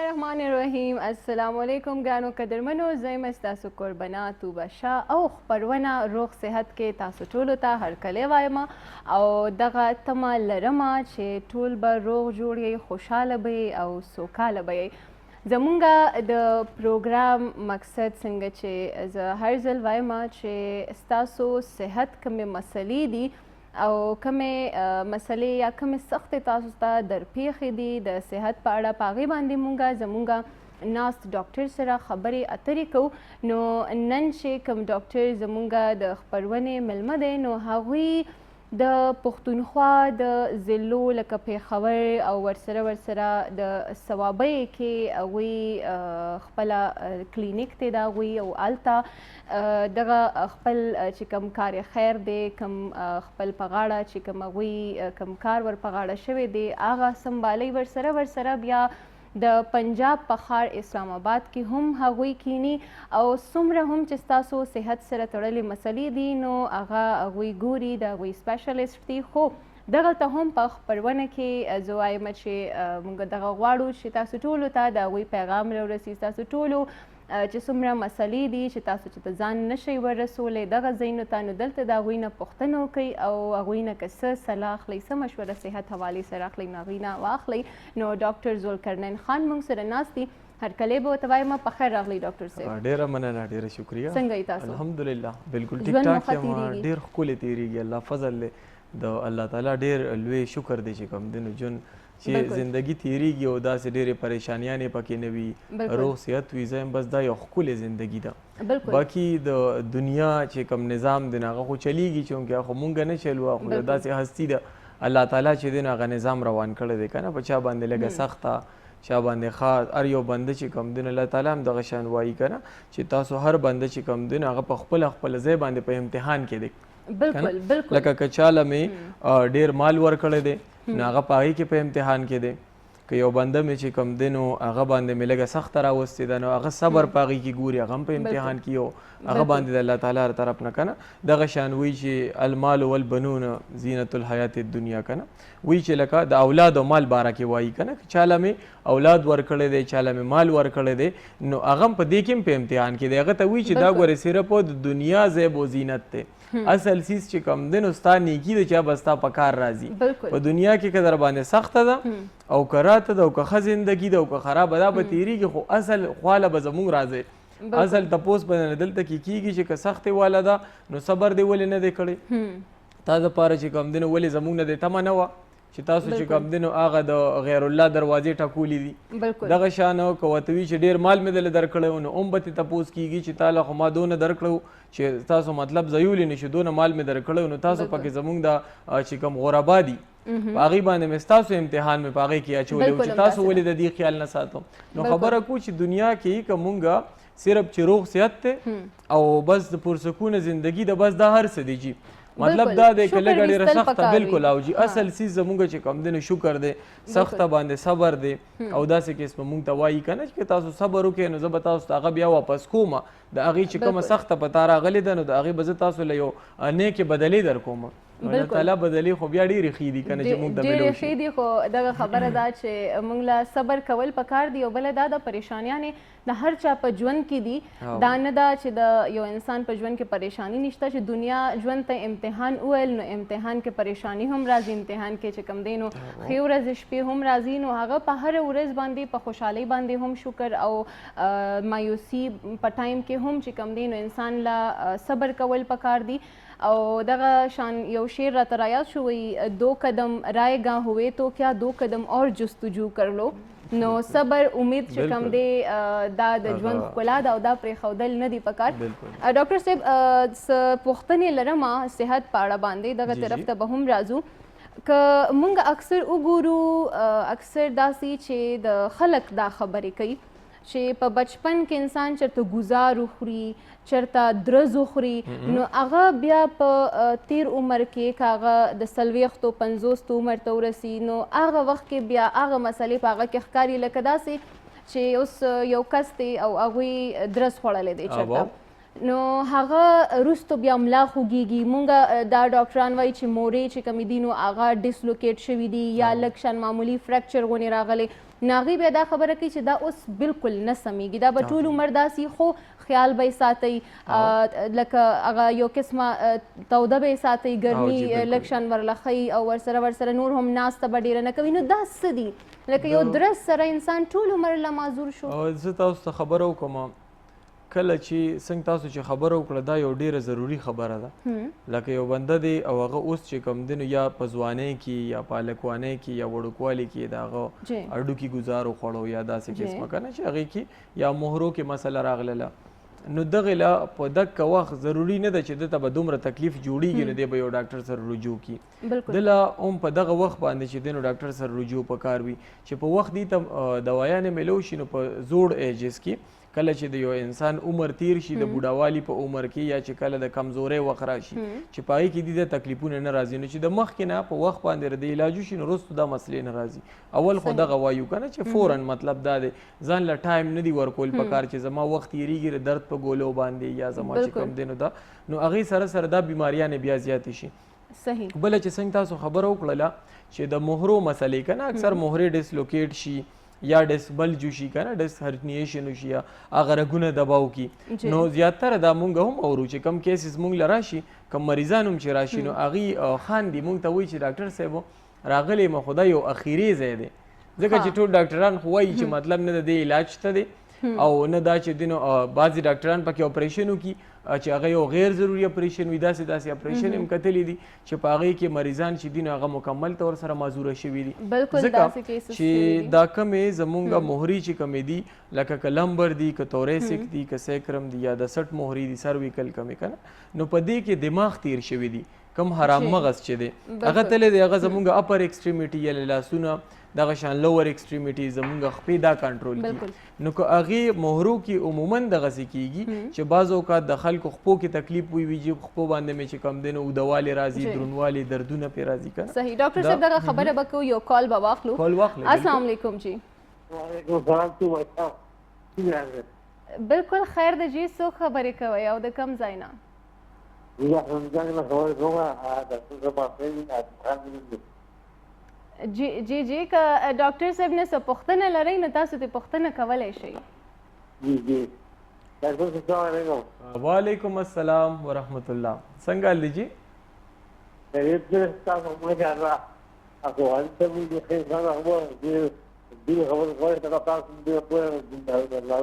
बिस्मिल्लाहिर्रहमानिर्रहीम। अस्सलाम वालेकुम ګرانو قدرمنو، زه یم ستاسو قربانه توبه شاه او خپرونه روغ صحت کې تاسو ټولو ته هرکلی وایم او دغه تمه لرمه چې ټول به روغ جوړ یې، خوشحاله به یې او سوکاله به یې. زمونږ د پروګرام مقصد څنګه چې زه هر ځل وایم چې ستاسو صحت کومې مسلې دي او کومې مسلې یا کومې سختې تاسو ته درپېښې دي د صحت په اړه، په هغې باندې مونږ زمونږ ناست ډاکټر سره خبرې اترې کوو. نو نن چې کوم ډاکټر زمونږ د خپرونې مېلمه دی، نو هغوی د پښتونخوا د ضلعو لکه پېښور او ورسره د صوابۍ کې هغوی خپله کلینیک دی د هغوی او هلته دغه خپل چې کوم کار خیر دی، کوم خپل په غاړه چې کوم هغوی کوم کار ور په غاړه شوی دی هغه سمبالوي. ورسره بیا د پنجاب په ښار اسلام آباد کې هم هغوی کینی او څومره هم چې ستاسو صحت سره تړلې مسلې دي نو هغوی ګوري، د هغوی سپیشلیسټ دي. خو دغلته هم په خپرونه کې زه وایم چې موږ دغه غواړو چې تاسو ټولو ته د هغوی پیغام راورسي، تاسو ټولو چې څومره مسلې دي چې تاسو چې ته ځان نشئ ورسولی دغه ځایونو ته، نو دلته د هغوی نه پوښتنه وکئ او هغوی نه که څه صلاح اخلئ، څه مشوره صحت حوالې سره اخلئ نو هغوی نه واخلئ. نو ډاکټر ذوالقرنین خان موږ سره ناست دي. هرکلی به ورته وایم. په خیر راغلی ډاکټر صاحب. ډېره مننه، ډېره شکریه. څنګه یې تاسو؟ الحمدلله بالکل ټیک ټاک یم، ډېر ښکلی تېرېږي، الله فضل دی، د الله تعالی ډېر لوی شکر دی چې کوم دی نو ژوند چې زندگی تیریږي او داسې ډېرې پریشانیانې پکې نه وي، روغ صحت وي، زه بس دا یو ښکلې زندگی ده. باقي د دنیا چې کوم نظام دی نو هغه خو چلیږي، چونکې خو مونږ نه چلو، خو یو داسې هستي ده الله تعالی چې دی نو هغه نظام روان کړی دی که نه، په چا باندې لږه سخته، چا باندې ښه. هر یو بنده چې کوم دی نو الله تعالی هم دغه شان وایي که نه چې تاسو هر بنده چې کوم دی نو هغه په خپله ځای باندې په امتحان کې دی. بالکل لکه که چاله مې ډېر مال ورکړی دی نو هغه په هغې کې په امتحان کې دی، که یو بنده مې چې کوم دی نو هغه باندې مې لږه سخته راوستې ده نو هغه صبر په هغې کې ګوري، هغه هم په امتحان کې یو هغه باندې د الله تعالی طرف نه که نه دغه شان وایي چې المال والبنون زینت الحیات الدنیا که نه وایي چې لکه د اولاد او مال باره کې وایي که نه، چاله مې اولاد ورکړی دی، چاله مې مال ورکړی دی نو هغه هم په دې کې هم په امتحان کې دی. هغه ته وایي چې دا ګورې صرف د دنیا زیب و زینت دی، اصل چیز چې کوم دی نو ستا نیکي ده چې به ستا په کار راځي. په دنیا کې که در باندې سخته ده او که راته ده او که ښه زندګي ده او که خرابه ده به تېرېږي، خو اصل خواله به زمونږ راځي. اصل تپوس به نه دلته کې کېږي چې که سختې واله ده نو صبر دې ولې نه دی کړی، تا دپاره چې کوم دی نو ولې زمونږ نه دی تمه نه وه چې تاسو چې کوم دی نو هغه د غیر الله دروازې ټکولې دي. دغه شان که ورته وي چې ډېر مال مې دله درکړی و نو هم به ترې تپوس کېږي چې تا له خو ما دونه درکړی چې تاسو مطلب ځایولی نه شو، دونه مال مې درکړی نو تاسو پکې زمونږ د چې کوم غربا دي په هغې باندې مې ستاسو امتحان مې په هغې کې اچولی و چې تاسو ولې د دې خیال نه ساتم. نو خبره کوو چې دنیا کې که مونږ صرف چې روغ صحت دی او بس د پرسکونه زندگی ده، بس دا هر څه دی جي مطلب دا دی که لږه ډېره سخته بالکل او جي اصل څیز زمونږ چې کوم دی نو شکر دی، سخته باندې صبر دی او داسې قسمه مونږ ته وایي که نه چې تاسو صبر وکړئ نو زه به تاسو ته هغه بیا واپس کومه، د هغې چې کومه سخته په تا راغلې ده نو د هغې به زه تاسو له یو نیکې بدلې در کوم. الله تعالی بدلې خو بیا ډېرې ښې دي که نه چې مونږ ته ملو شي. ډېرې ښې دي، خو دغه خبره ده چې مونږ له صبر کول پکار دي او بله دا د پریشانیانې د هر چا په ژوند کې دي. دا نه ده چې د یو انسان په ژوند کې پریشانی نشته، چې دنیا ژوند ته امتحان وویل نو امتحان کې پریشانی هم راځي، امتحان کې چې کوم دی نو ښې ورځې شپې هم راځي، نو هغه په هره ورځ باندې په خوشحالۍ باندې هم شکر او مایوسي په ټایم کې هم چې کوم دی نو انسان له صبر کول پکار دي. او دغه شان یو شعر راته رایاد شو، وی 2 قدم رائے گاں ہوئے تو کیا 2 قدم اور جستجو کر لو. نو صبر امید چې کوم دی دا د ژوند ښکلا ده او دا پرېښودل نه دي پکار. ډاکټر صاحب څه پوښتنې لرم صحت په اړه باندې، دغه طرف ته به هم راځو. که موږ اکثر وګورو اکثر داسې چې د خلک دا خبرې کوي چې په بچپن کې انسان چېرته ګزار وخوري، چېرته درز وخوري نو هغه بیا په تیر عمر کې که هغه د 40 50 عمر ته ورسي نو هغه وخت کې بیا هغه مسلې په هغه کې ښکاري لکه داسې چې اوس یو کس دی او هغوی درز خوړلی دی چېرته نو هغه وروسته بیا ملا خوږیږي. مونږ دا ډاکټران وایي چې مورې چې کومې دي نو هغه ډسلوکیټ شوي دي یا لږ شان معمولي فریکچر غونې راغلی. نو هغوی بیا دا خبره کوي چې دا اوس بالکل نه سمیږي، دا به ټول عمر داسې، خو خیال به یې ساتئ، لکه هغه یو قسمه توده به یې ساتئ، ګرمي لږ شان ورله ښیي او ورسره نور هم ناسته به ډېره نه کوي. نو دا څه دي؟ لکه یو درز سره انسان ټول عمر له معذور شو. زه تاسو ته خبره وکړم، کله چې څنګه تاسو چې خبره وکړه دا یو ډیره ضروري خبره ده. لکه یو بنده دی او هغه اوس چې کوم دی نو یا په ځوانۍ کې یا په هلکوانۍ کې یا وړوکوالي کې د هغه هډوکي ګزار وخوړو یا داسې قسمه که نه چې هغې کې یا مهرو کې مسله راغله، نو دغې له په دقه وخت ضروري نه ده چې دته به دومره تکلیف جوړیږي نو دی به یو ډاکټر سره رجوع کړي. دله هم په دغه وخت باندې چې دی نو ډاکټر سره رجوع پکار وي چې په وخت دی ته دوایانې میلو شي. نو په زوړ ایجز کې کله چې د یو انسان عمر تیر شي د بوډاوالي په عمر کې یا چې کله د کمزورۍ وخت راشي چې په هغې کې دي د تکلیفونه نه راځي، نو چې د مخکې نه په وخت باندې د علاج وشي نو وروسته دا مسلې نه راځي. اول خو دغه وایو که نه چې فورا مطلب دا دی ځان له ټایم نه دي ورکول پکار چې زما وخت تېرېږي د درد په ګولو باندې یا زما چې کوم دی نو دا نو هغې سره سره دا بیماریانې بیا زیاتې شي. صحیح. بله چې څنګه تاسو خبره وکړله چې د مهرو مسلې که نه اکثر مهرې ډسلوکیټ شي یا ډسبل جو شي که نه ډس هرنیشن وشي یا هغه رګونه دباو کي، نو زیاتره دا مونږ هم اورو چې کم کیسز مونږ له راشي کم مریضان هم چې راشي نو هغوی خاندي مونږ ته وایي چې ډاکټر صاحب راغلی یم خو دا یو اخیری ځای دی، ځکه چې ټول ډاکټران خو وایي چې مطلب نه د دې علاج ته دی او نه دا چې دی نو بعضې ډاکټران پکې اپریشن وکړي چې هغه یو غیر ضروري اپریشن وي، داسې اپریشن هم کتلی دي چې په هغې کې مریضان چې دي نو هغه مکمل طور سره معذوره شوي دي. ځکه چې دا کمې زمونږ مهري چې کمې دي لکه که لمبر دي که توریسک دي که سیکرم دي یا د سټ مهري دي سرویکل کمې که نه نو په دې کې دماغ تیر شوي دي، کم حرام مغز چې دی هغه تللی دی هغه زمونږ اپر ایکسټریمیټي یا لاسونه دغه شان لور ایکسټریمیټي زمونږ خپې دا کنټرول کړي. نو که هغې مهرو کې عموما دغسې کېږي چې بعض اوقات د خلکو خپو کې تکلیف وي چې خپو باندې مې چې کم دی نو اوږدوالی راځي، دروندوالی، دردونه پرې راځي که نه. صحیح. ډاکټر صاحب دغه خبره به کوو، یو کال به واخلو. السلام علیکم جی. وعلیکم السلام. بالکل خیر دی جی، څوک خبرې کوئ او د کوم ځای نه؟ جی جی که ډاکټر صاحب نه څه پوښتنه لرئ نو تاسو ترې پوښتنه کولی شئ. جی جی ډاکټر صاحب السلام علیکم. وعلیکم السلام ورحمۃ اللہ. څنګه حال دی جی؟ خیریت دی تاسو ماشاء الله. افغان ته مې د خیر سره خبره دې خبره کوي ته تاسو دې په الله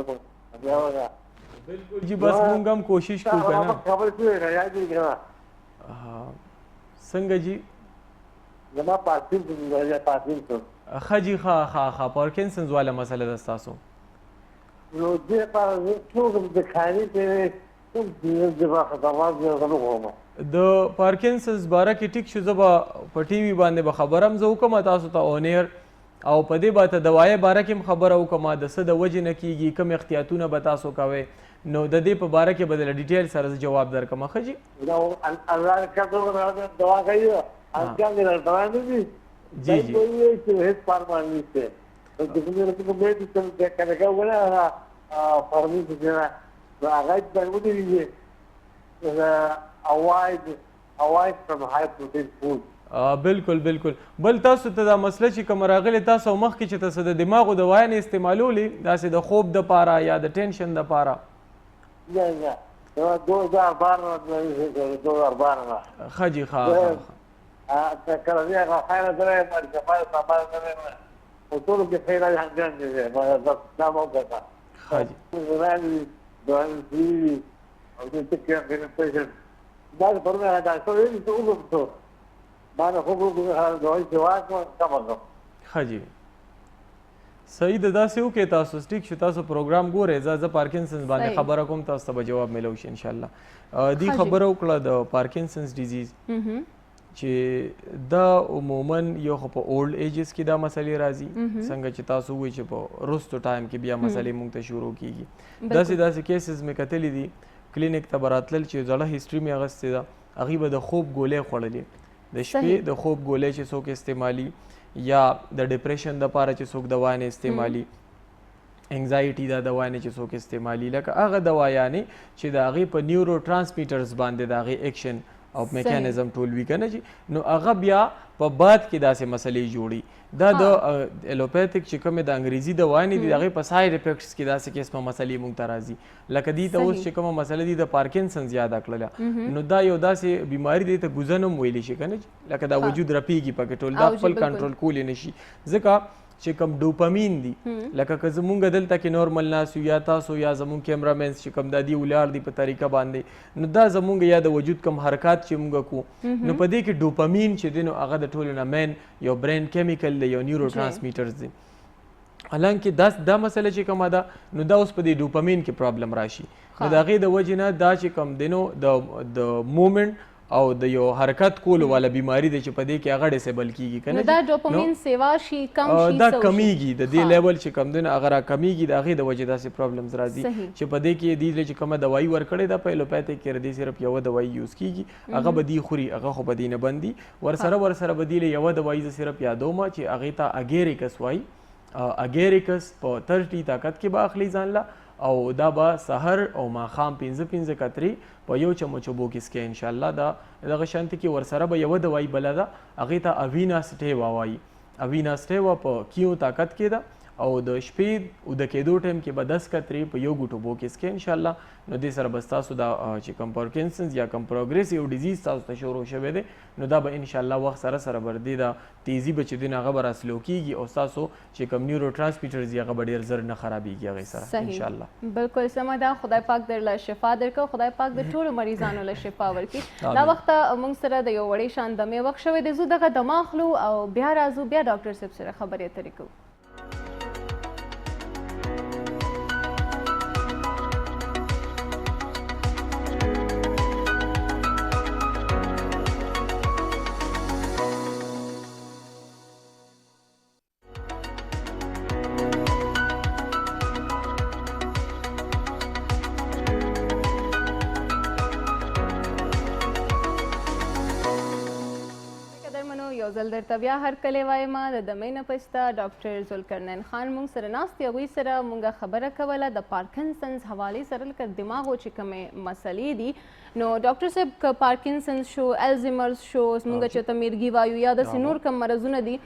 بالکل جی بس مونږ هم کوشش کوو که نه. خبرې کوي نه یاد دي که نه څنګه جی؟ زما پارکینسن یا پارکینسن. ښه جي ښه پارکینسنز والا مسله ده ستاسو؟ نو دې لپاره زه څوک د کاري پرې کوم څیز د خدمات زه نه کوم. د پارکینسنز باره کې ټیک شو، زه به په ټي وي باندې به خبره هم زه وکړم تاسو ته اونیر او په دې باته دوایې باره کې هم خبره وکړم د څه د وجې نه کېږي، کوم احتیاطونه به تاسو کوئ، نو د دې په باره کې به د ډیټیل سره جواب درکړم. ښه جي؟ الله کړه دوا کوي اذکار دې راځي دي. جی جی چې هیڅ فارمان نشته د کومې په کومې چې څنګه کنه ولا فارمي دې نه هغه د ودی دي avoid from high protein food. بالکل بالکل. بل تاسو ته دا مسله چې کوم راغلی تاسو مخکې چې تاسو د دماغو دوایانې استعمالولې داسې د خوب دپاره یا د ټینشن دپاره؟ نه 2012 ښه جي ښه کله بیا هغه خیره درې باندې صفای صفای نه او ټول کې خیره ځان دي ما دا مو ده. ښه جي. زماني دوان دي او دې څه کې پیشن دا پرمه دا څه ته وګورئ باندې خو به دوی ځواب کوم. ښه جي صحیح ده. داسې وکړئ تاسو ټیک شو، تاسو پروګرام ګورئ، زه پارکینسنز باندې خبره کوم تاسو ته به جواب میلو شي انشاءالله. دې خبره وکړه د پارکینسنز ډیزیز چې دا عموما یو خو په اولډ ایجز کې دا مسلې راځي، څنګه چې تاسو وایئ چې په وروستو ټایم کې بیا مسلې مونږ ته شروع کېږي. داسې کیسز مې کتلي دي کلینیک ته به راتلل چې زړه هسټري مې اخیستې ده، هغوی به د خوب ګولۍ خوړلې، د شپې د خوب ګولۍ چې څوک استعمالي یا د ډپریشن دپاره چې څوک دوا نه استعمالي انگزایټي دا دوا نه چې څوک استعمالي لکه هغه دوايانې چې د هغې په نیورو ټرانسمیټرز باندې د هغې ایکشن او میکانیزم ټول وي که نه چې نو هغه بیا په بعد کې داسې مسلې جوړي دا د ایلوپیتھک چې کومې د انګریزي دوايانې دي د هغې په ساید افیکټس کې داسې قسمه مسلې موږ ته راځي لکه دې ته اوس چې کومه مسله دي د پارکنسنز یاده کړله نو دا یو داسې بیماري دی ته ګوزن هم ویلی شي که نه لکه دا وجود رپېږي پکې ټول دا خپل کنټرول کولی نه شي ځکه چې کوم ډوپامین دي لکه که زمونږ دلته کې نورمل ناست یو یا تاسو یا زمونږ کیمرامینز چې کوم دا دي ولاړ دي په طریقه باندې نو دا زمونږ یا د وجود کوم حرکات چې مونږ کوو نو په دې کې ډوپامین چې دی نو هغه د ټولو نه مین یو برین کیمیکل دی یو نیورو ټرانسمیټرز دی حالانکه دا مسله چې کومه ده نو دا اوس په دې ډوپامین کې پرابلم راشي نو د هغې د وجې نه دا چې کوم دی نو د مومنټ او د یو حرکت کولو والا بیماری دی چې په دې کې هغه ډیسیبل کیږي که نه دا ډوپامین سیوا شي کم شي دا کمیږي د دې لیول چې کم دی نو هغه راکمیږي د هغې د وجې داسې پرابلمز راځي چې په دې کې دې چې کومه دوايي ورکړې ده په ایلوپیتھک کې دې صرف یوه دوايي یوز کیږي هغه به دې خوري هغه خو به دې نه بندي ورسره به دې له یوه دوايي زه صرف یادومه چې هغې ته اګیریکس وایي اګیریکس په 30 طاقت کې به اخلي ځان له او دا به سحر او ماښام 15 کترې په یو چمچ اوبو کې څکئ انشاءالله دا دغه شانتې کې ورسره به یوه دوايي بله ده هغې ته اوینا سټیوا وایي اوینا سټیوا په کیو طاقت کې ده او د شپې اوده کېدو ټایم کې به 10 کترې په یو ګوټ اوبو کې څکئ انشاءالله نو دې سره به ستاسو دا چې کوم پارکنسنز یا کوم پروګریسیو ډیزیز تاسو ته شروع شوی دی نو دا به انشاءالله وخت سره به دې دا تیزي به چې دی نو هغه به راسلو کېږي او ستاسو چې کوم نیورو ټرانسمیټرز دي هغه به ډېر زر نه خرابېږي هغې سره انشاءالله بالکل سمه ده خدای پاک درله شفا درکړه خدای پاک د ټولو مریضانو له شفا ورکړي دا وخت موږ سره د یو وړې شان دمې وخت شوی دی زو دغه دمه اخلو او بیا راځو بیا ډاکټر صاحب سره خبرې اترې کوو یو ځل درته بیا هرکلی وایم د دمې نه پسته ډاکټر ذوالقرنین خان موږ سره ناست دی هغوی سره موږ خبره کوله د پارکنسنز حوالې سره لکه دماغو چې کومې مسلې دي نو ډاکټر صاحب که پارکنسنز شو الزیمرز شو موږ چې ته میرګي وایو یا داسې نور کوم مرضونه دي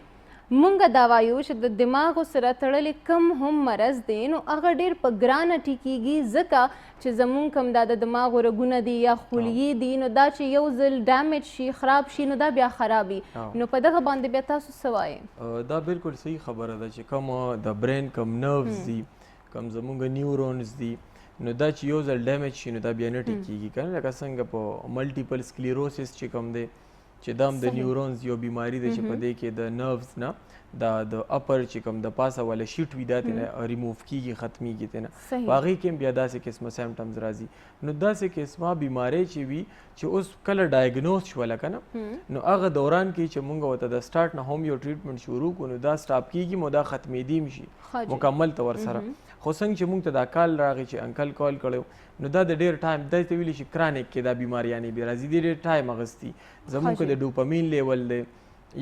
مونږ دا وایو چې د دماغو سره تړلې کم هم مرض دی نو هغه ډېر په ګرانه ټیکیږي ځکه چې زمونږ کوم دا د دماغو رګونه دي یا خلیې دي نو دا چې یو ځل ډیمیج شي خراب شي نو دا بیا خرابي نو په دغه باندې بیا تاسو څه وایئ دا بالکل صحیح خبره ده چې کوم د برین کوم نروز دي کوم زمونږ نیورونز دي نو دا چې یو ځل ډیمیج شي نو دا بیا نه ټیکیږي که نه لکه څنګه په ملټیپل سکلیروسس چې کوم دی چې دا هم د نیورونز یو بیماری دی چې په دې کې د نروز نه دا د اپر چې کوم د پاسه والا شیټ وي دا ترې ریموو کېږي ختمیږي ترې نه په هغې کې هم بیا داسې قسمه سیمټمز راځي نو داسې قسمه بیماری چې وي چې اوس کله ډایګنوز شوله که نه نو هغه دوران کې چې مونږ ورته د سټارټ نه هم یو ټریټمنټ شروع کړو نو دا سټاپ کېږي مو دا ختمېدی هم شي مکمل ته ورسره خو څنګه چې مونږ ته دا کال راغی چې انکل کال کړی نو دا د ډېر ټایم داسې ته ویلی شي کرانیک کې دا بیماریانې بیا راځي ډېر ټایم اخیستي زمونږ که د ډوپامین لیول دی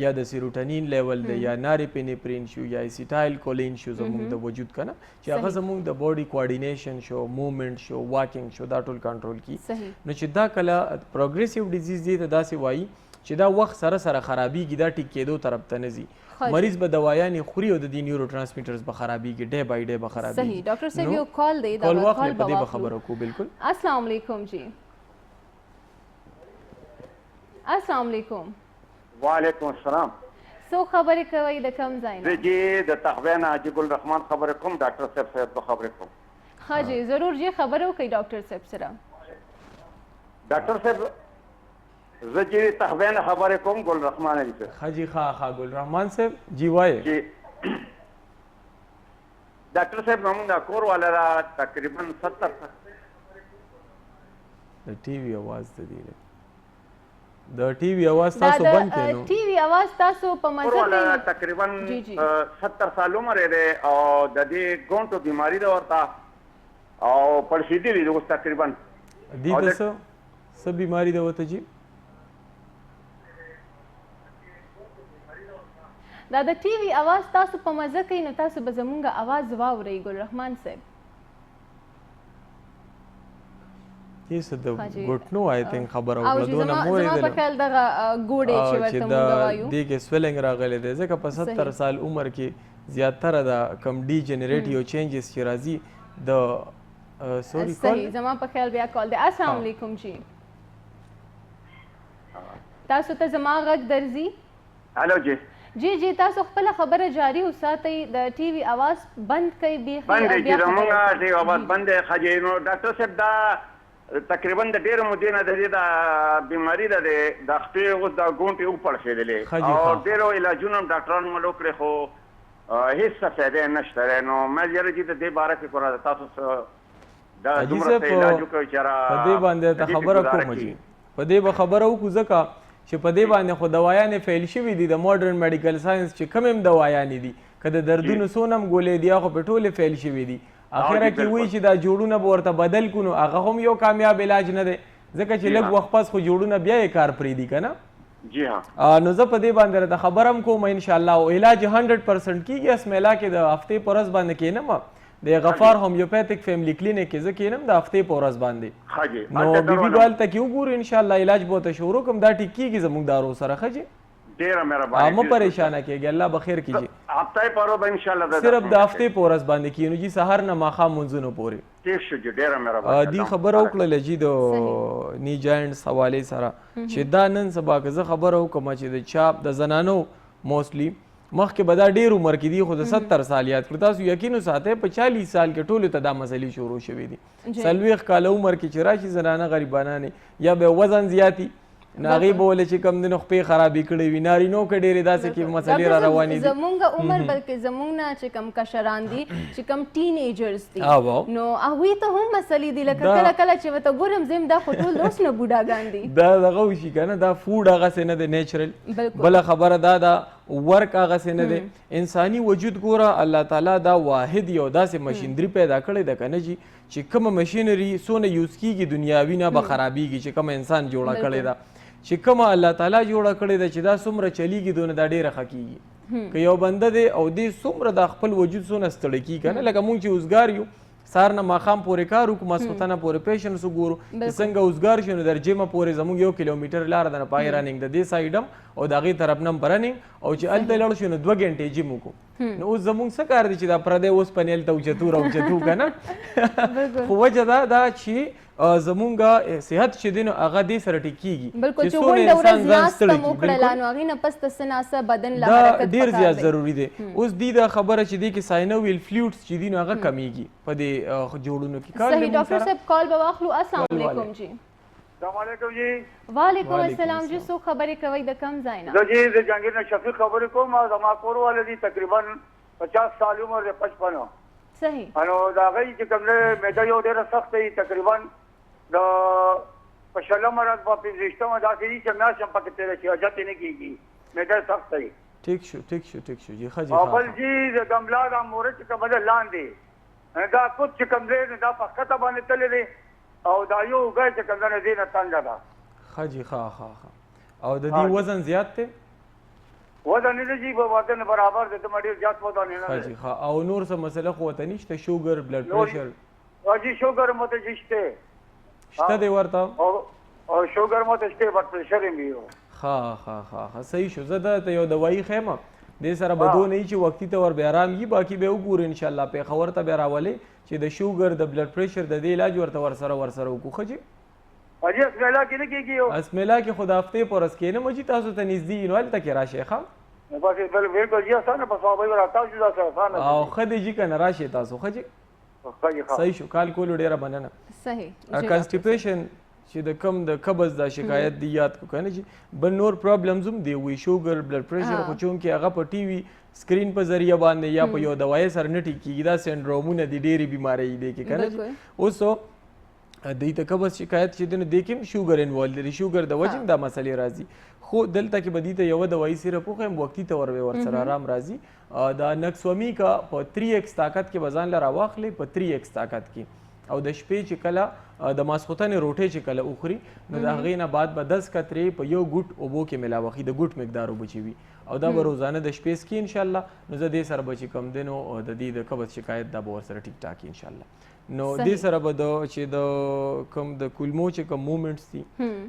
یا د سیروټنین لیول دی یا ناریپینیپرین شو یا ایسیټایل کولین شو زمونږ د وجود که نه چې هغه زمونږ د باډي کوارډینیشن شو موومنټ شو واکینګ شو دا ټول کنټرول کړي نو چې دا کله پروګریسیو ډیزیز دی ته داسې وایي چې دا وخت سره سره خرابېږي دا ټیک کېدو طرف ته نه ځي مریض به دوايانې خوري او د دې نیورو ټرانسمیټرز به خرابېږي ډے بای ډے به خرابېږي صحیح ډاکټر صاحب یو کال دی کال واخلې په دې به خبره کوو بالکل السلام علیکم جی السلام علیکم وعلیکم السلام څو خبرې کوئ د کوم ځای نه زه جی د تخوی نه حاجي ګل رحمان خبرې کوم ډاکټر صاحب سره به خبرې کوم ښه جی ضرور جی خبرې وکړئ ډاکټر صاحب سره ډاکټر صاحب زه جی تخوی نه خبرې کوم ګل رحمان علي صاحب ښه جی ښه ګل رحمان صاحب جی وایې جی ډاکټر صاحب زموږ د کور والا را تقریبا 70 د ټي وي اواز د دې د ټي وي اواز تاسو بند کړئ نو ټي وي اواز تاسو په مزه کې تقریبا 70 سال عمر دی او د دې ګونټو بیماری ده ورته او پړسیدلی دی اوس تقریبا دې د څه بیماری ده ورته جی دا د ټي وي اواز تاسو په مزه کوي نو تاسو به زمونږ اواز واورئ ګل رحمان صاحب. هیڅ د ګوټنو آی تھنک خبره او وکړه دونه مورې زما په خیال دغه ګوډې چې ورته موږ وایو دې کې سویلنګ راغلی دی ځکه په 70 سال عمر کې زیاتره د کم ډي جنریټیو چینجز چې راځي د سوري صحیح زما په خیال بیا کال دی. السلام علیکم جی تاسو ته زما غږ درځي؟ الو جی جی تاسو خپل خبره جاری وساتئ د ټي وي اواز بند کړئ بیخي بند کړئ زموږ ټي وي اواز بند دی ښه نو ډاکټر صاحب دا تقریبا د ډېرو مودې نه د دې دا بیماري ده د خپې اوس د ګونټې وپړسېدلې او ډېرو علاجونه هم ډاکټرانو ملو کړې خو هېڅ څه فایده نشته دی نو مې یاره چې د دې باره کې کوره تاسو څه دا دومره څه علاج وکړئ چې په دې باندې ته خبره کوم جي په دې به خبره وکړو ځکه چې په دې باندې خو دوايانې فیل شوي دي د ماډرن میډیکل ساينس چې کوم هم دوايانې دي که د دردونو څونه هم ګولې دي خو په ټولې فیل شوي دي اخره کې وایي چې دا جوړونه به ورته بدل کړو نو هغه هم یو کامیاب علاج نه دی ځکه چې لږ وخت پس خو جوړونه بیا یې کار پرېږدي که نه جی ها نو زه په دې باندې راته خبره هم کوم انشاءالله او علاج 100% کېږي اسمیلا کې د هفتې په ورځ باندې کښېنم د غفار هومیوپیتھک فیملی کلینک کې زه کښېنم د هفتې په ورځ باندې نو بیبي به هلته کې وګورو انشاءالله علاج به ورته شروع کړم دا ټیک کېږي زموږ دارو سره ښه جي ډېره مهرباني مه پریشانه کېږي الله به خیر کړي هفتې په ورځ به انشاءالله صرف د هفتې په ورځ باندې کښېنو جي سهار نه ماښام مونځونو پورې ټیک شو جي ډېره مهرباني دې خبره وکړله جي د نی جاینټس حوالې سره چې دا نن سبا که زه خبره وکړم چې د چا د زنانو موسټلی مخکې به دا ډېر عمر کې دي خو د 70 سال یاد کړو تاسو یقین وساتئ په 40 سال کې ټولو ته دا مسلې شروع شوې دي 40 کاله عمر کې چې راشي زنانه غریبانانې یا به وزن زیاتی ناغي بوله چې کم دنو خپې خرابې کړې وي نارینو کې ډېرې داسې کې مسلې را روانې دي زمونږ عمر بلکې زمونږ نه چې کم کشران دي چې کم ټین ایجرز دي نو هغوی ته هم مسلې دي لکه کله کله چې ورته ګورم زم دا خو ټول اوس نه بوډاګان دي دا دغه وشي که نه دا فوډ هغسې نه دی نیچرل بله خبره دا ده ورک هغسې نه دی انساني وجود ګوره الله تعالی دا واحد یو داسې مشینري پیدا کړی ده که نه جي چې کومه مشینري څونه یوز کېږي دنیاوي نه به خرابېږي چې کومه انسان جوړه کړې ده چې کومه الله تعالی جوړه کړې ده چې دا څومره چلیږي دونه دا ډېره ښه کېږي که یو بنده دی او دې څومره د خپل وجود څونه ستړی کېږي که نه لکه مونږ چې اوزګار یو سهار نه ماښام پورې کار وکړو ماسخوتنه پورې پیشنټس وګورو چې څنګه اوزګار شو نو در جیمه پورې زموږ 1 کیلومیټر لاره ده نه په هغې رننګ د دې سایډ هم او د هغې طرف نه هم په رننګ او چې هلته لاړ شو نو 2 غنټې جیم وکړو نو اوس زموږ څه کار دی چې دا پردی اوسپنې هلته اوچتو راوچتو که نه خو وجه دا چې زمونږ صحت چې دی نو هغه دې سره ټیک کېږي بلکل چې غونډه ورځ ناسته مو کړله نو هغې نه پس ته څه ناسه بدن له حرکت دا ډېر زیات ضروري دی اوس دې دا خبره چې دی کې ساینویل فلویډس چې دي نو هغه کمیږي په دې جوړونو کې صحیح ډاکټر صاحب کال به واخلو السلام علیکم جی السلام علیکم جی وعلیکم السلام جی څوک خبرې کوئ د کم ځای نه زه جی د جهانګیر نه شفیق خبرې کوم او زما کور والے دي تقریبا 50 سال عمر دی 55 صحیح انو دا غي چې کوم نه مېدا یو ډېر سخت دی تقریبا د په شلم مرض په 15 داسې دي چې میاشت هم پکې تېره شي اجازه نه کېږي مېدا سخت دی ټیک شو جی ښه جی او بل جی د ګملا د مورچ کوم بدل لاندې دا کوڅ چې کوم دی دا په خطه باندې تللی دی او دا یو ګای چې کوم نه دی نه تنګه ده ښه جی ښه او د دې وزن زیات دی وزن نه جی په وزن برابر دی ته ډېر زیات وزن نه ښه جی ښه او نور څه مسله خو ورته نشته شوګر بلډ پریشر او جی شوګر مو ته شته شته دی ورته او شوګر مو ته شته بلډ پریشر یې ویو ښه صحیح شو زه ته یو دوايي خیمه دې سره به دو نه وي چې وختي ته ور بیا آرام وي باقي به وګورو انشاءالله پېښور ته بیا راولې چې د شوګر د بلډ پریشر د دې علاج ورته ورسره وکړو ښه جي اجي اسمیلا کې نه کېږي اسمیلا کې خو د هفتې په ورځ کښېنم چې تاسو ته نږدې وي نو هلته کې راشئ ښه بس بالکل جی اسانه په صحابه راته شو دا اسانه او ښه دی جي که نه راشئ تاسو ښه جي صحیح شو کال کولو ډېره مننه صحیح کانسټیپیشن چې د کم د قبض دا شکایت دی یاد کو کنه چې بل نور پرابلمز هم دی وی شوګر بلډ پریشر خو چونکې هغه په ټي وي سکرین په ذریعہ باندې یا په یو دوايي سره نه ټیک کېږي دا سنډرومونه دي ډېرې بیمارۍ دي کې کنه اوس د ته قبض شکایت چې دی نو دې کې هم شوګر انوالو دی شوګر د وجې دا مسلې راځي خو دلته کې به دې ته یوه دوايي سیرپ وښیم وختي ته ورسره آرام راځي دا نکسومی کا په 3x طاقت کې به ځان له راواخلې په 3x طاقت کې او د شپې چې کله د ماسخوتنې روټۍ چې کله وخوري نو د هغې نه بعد به 10 قطرې په یو ګوټ اوبو کې ملاوه کړي د ګوټ مقدار اوبه چې وي او دا به روزانه د شپې څکي انشاءالله نو زه دې سره به چې کوم دی نو د دې د قبض شکایت دا به ورسره ټیک ټاک انشاءالله نو دې سره به چې د کوم د کولمو چې کوم مومنټس دي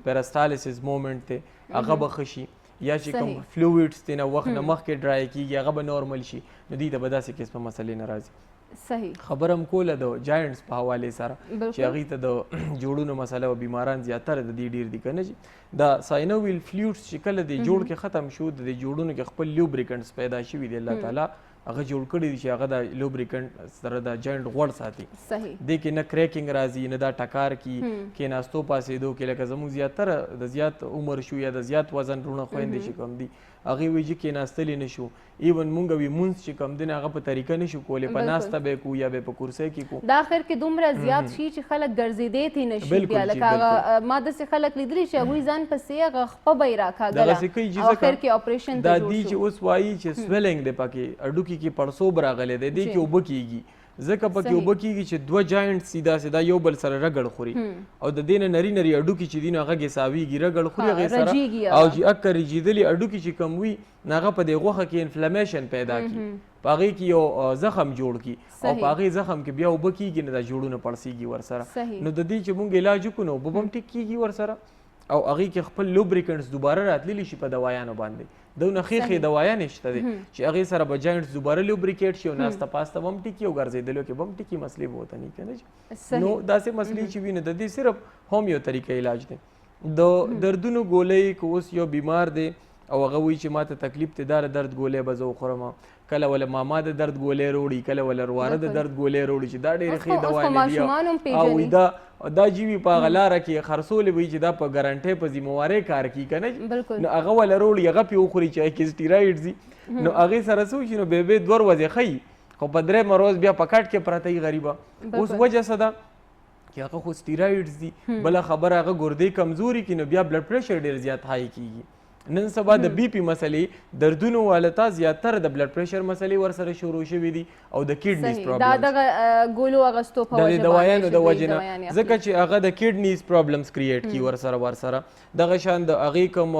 پیراسټالیسس مومنټ دی هغه به ښه شي یا چې کوم فلویډس دی نه وخت نه مخکې ډرای کېږي هغه به نارمل شي نو دې ته به داسې قسمه مسلې نه راځي صحیح خبره هم کوله د جاینټس په حوالې سره چې هغې ته د جوړونو مسله او بیماران زیاتره د دې ډېر دي که نه چې دا ساینوویل فلویډس چې کله د جوړ کې ختم شو د دې جوړونو کې خپل لیوبریکنټس پیدا شوي دي الله تعالی هغه جوړ کړي دي چې هغه د لوبریکنټ سره د جاینټ غوړ ساتي دې کې نه کریکینګ راځي نه دا ټکار کی کېناستو پاسېدو کې لکه زموږ زیاتره د زیات عمر شو یا د زیات وزن رونه خویندې چې کوم دي هغې وایي چې کېناستلی نه شو ایون مونږ وي مونځ چې کوم دی هغه په طریقه نه شو کولی په ناسته به یې کوو یا به یې په کرسۍ کې کوو دا اخر کې دومره زیات شي چې خلک ګرځېدی تی نه شي بیا لکه هغه ما داسې خلک لیدلي چې هغوی ځان پسې هغه خپه به یې راکاږله او اخر کې اپریشن ته جوړ شو دا دی چې اوس وایي چې سویلنګ دی پکې هډوکي کې پړسوب راغلی دی دې کې اوبه کېږي ځکه پکې اوبه کېږي چې دوه جاینټ سیدا سیدا یو بل سره رګړ خوري او د دې نه نري نري هډوکي چې دي نو هغه ګیساویږي رګړ خوري هغې سره او چې اکه رجېدلي هډوکي چې کوم وي نو هغه په دې غوښه کې انفلمیشن پیدا کړي په هغې کې یو زخم جوړ کړي او په هغې زخم کې بیا اوبه کېږي نو دا جوړونه پړسېږي ورسره نو د دې چې مونږ علاج وکړو نو اوبه به هم ټیک کېږي ورسره او هغې کې خپل لوبریکنټس دوباره راتللی شي په دوايانو باندې دونه ښې دوايانې شته دي چې هغې سره به جاینټس دوباره لوبریکیټ شي او ناسته پاسته به هم ټیکي او ګرځېدلو کې به هم ټیکي مسلې به ورته نه وي که نه نو داسې مسلې چې وي نو د دې صرف هم یو طریقه علاج دی د دردونو ګولۍ که اوس یو بیمار دی او هغه وایي چې ما ته تکلیف دی دا درد ګولۍ به زه وخورم کله ولا ماما د درد ګولۍ روړي کله ولا ورواره د درد ګولۍ روړي چې دا ډېرې ښې دوايانې دي او دا جیوي په هغه لاره کې خرڅولې وي چې دا په ګارنټۍ په ذمهوارۍ کار کوي که نه نو هغه ولا روړي هغه پې وخوري چې هغې کې سټیرایډز دي نو هغې سره څه وشي نو بې دوه ورځې ښیي خو په درېیمه ورځ بیا په کټ کې پرته وي غریبه اوس وجه څه ده چې هغه خو سټیرایډز دي بله خبره هغه ګردې کمزوري کړي نو بیا بلډ پریشر ډېر زیات های کېږي نن سبا د بی پی مسلې دردونو والته زیاتره د بلډ پریشر مسلې ورسره شروع شوي دي او د کیډنیز پرابلمز دا دغه ګولو اغستو په وجه د دوايانو د وجې نه ځکه چې هغه د کیډنیز پرابلمز کریټ کي ورسره دغه شان د هغې کوم